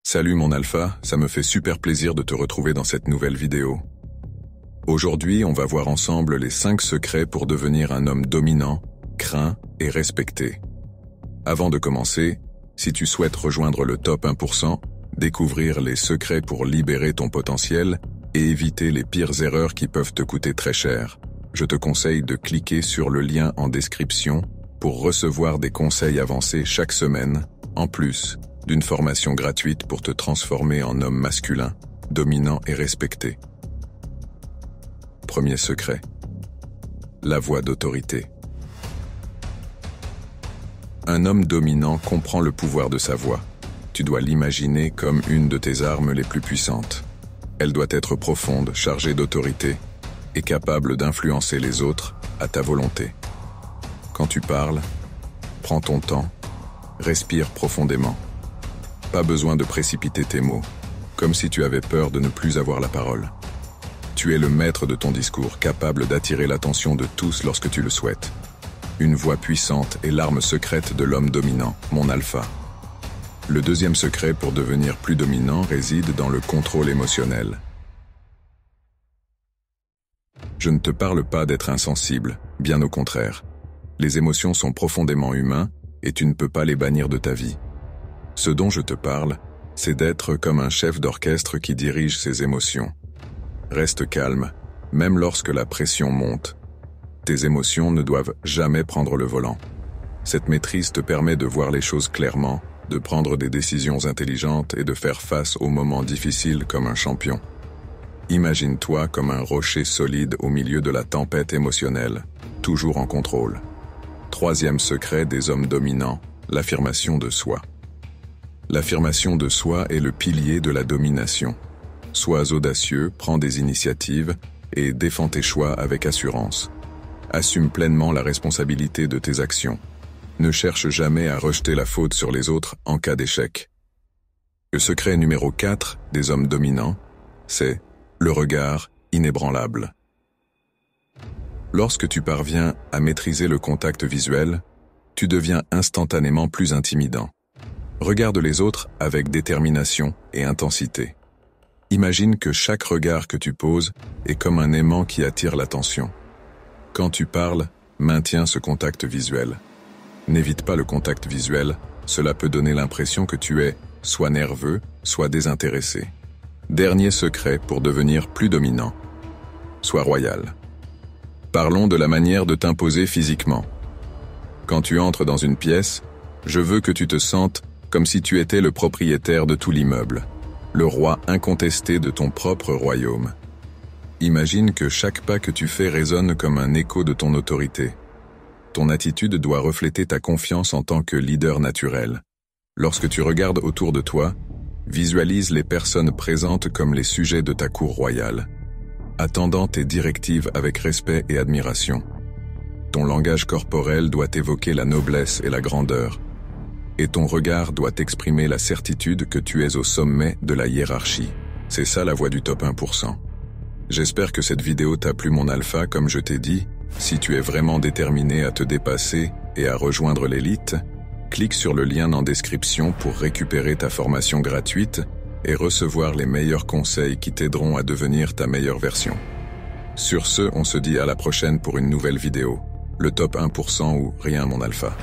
Salut mon alpha, ça me fait super plaisir de te retrouver dans cette nouvelle vidéo. Aujourd'hui, on va voir ensemble les 5 secrets pour devenir un homme dominant, craint et respecté. Avant de commencer, si tu souhaites rejoindre le top 1%, découvrir les secrets pour libérer ton potentiel et éviter les pires erreurs qui peuvent te coûter très cher, je te conseille de cliquer sur le lien en description pour recevoir des conseils avancés chaque semaine, en plus d'une formation gratuite pour te transformer en homme masculin, dominant et respecté. Premier secret. La voix d'autorité. Un homme dominant comprend le pouvoir de sa voix. Tu dois l'imaginer comme une de tes armes les plus puissantes. Elle doit être profonde, chargée d'autorité et capable d'influencer les autres à ta volonté. Quand tu parles, prends ton temps, respire profondément. Pas besoin de précipiter tes mots, comme si tu avais peur de ne plus avoir la parole. Tu es le maître de ton discours, capable d'attirer l'attention de tous lorsque tu le souhaites. Une voix puissante est l'arme secrète de l'homme dominant, mon alpha. Le deuxième secret pour devenir plus dominant réside dans le contrôle émotionnel. Je ne te parle pas d'être insensible, bien au contraire. Les émotions sont profondément humaines et tu ne peux pas les bannir de ta vie. Ce dont je te parle, c'est d'être comme un chef d'orchestre qui dirige ses émotions. Reste calme, même lorsque la pression monte. Tes émotions ne doivent jamais prendre le volant. Cette maîtrise te permet de voir les choses clairement, de prendre des décisions intelligentes et de faire face aux moments difficiles comme un champion. Imagine-toi comme un rocher solide au milieu de la tempête émotionnelle, toujours en contrôle. Troisième secret des hommes dominants, l'affirmation de soi. L'affirmation de soi est le pilier de la domination. Sois audacieux, prends des initiatives et défends tes choix avec assurance. Assume pleinement la responsabilité de tes actions. Ne cherche jamais à rejeter la faute sur les autres en cas d'échec. Le secret numéro 4 des hommes dominants, c'est le regard inébranlable. Lorsque tu parviens à maîtriser le contact visuel, tu deviens instantanément plus intimidant. Regarde les autres avec détermination et intensité. Imagine que chaque regard que tu poses est comme un aimant qui attire l'attention. Quand tu parles, maintiens ce contact visuel. N'évite pas le contact visuel, cela peut donner l'impression que tu es soit nerveux, soit désintéressé. Dernier secret pour devenir plus dominant. Sois royal. Parlons de la manière de t'imposer physiquement. Quand tu entres dans une pièce, je veux que tu te sentes comme si tu étais le propriétaire de tout l'immeuble, le roi incontesté de ton propre royaume. Imagine que chaque pas que tu fais résonne comme un écho de ton autorité. Ton attitude doit refléter ta confiance en tant que leader naturel. Lorsque tu regardes autour de toi, visualise les personnes présentes comme les sujets de ta cour royale, attendant tes directives avec respect et admiration. Ton langage corporel doit évoquer la noblesse et la grandeur, et ton regard doit exprimer la certitude que tu es au sommet de la hiérarchie. C'est ça la voix du top 1%. J'espère que cette vidéo t'a plu mon alpha, comme je t'ai dit. Si tu es vraiment déterminé à te dépasser et à rejoindre l'élite, clique sur le lien en description pour récupérer ta formation gratuite et recevoir les meilleurs conseils qui t'aideront à devenir ta meilleure version. Sur ce, on se dit à la prochaine pour une nouvelle vidéo. Le top 1% ou rien mon alpha.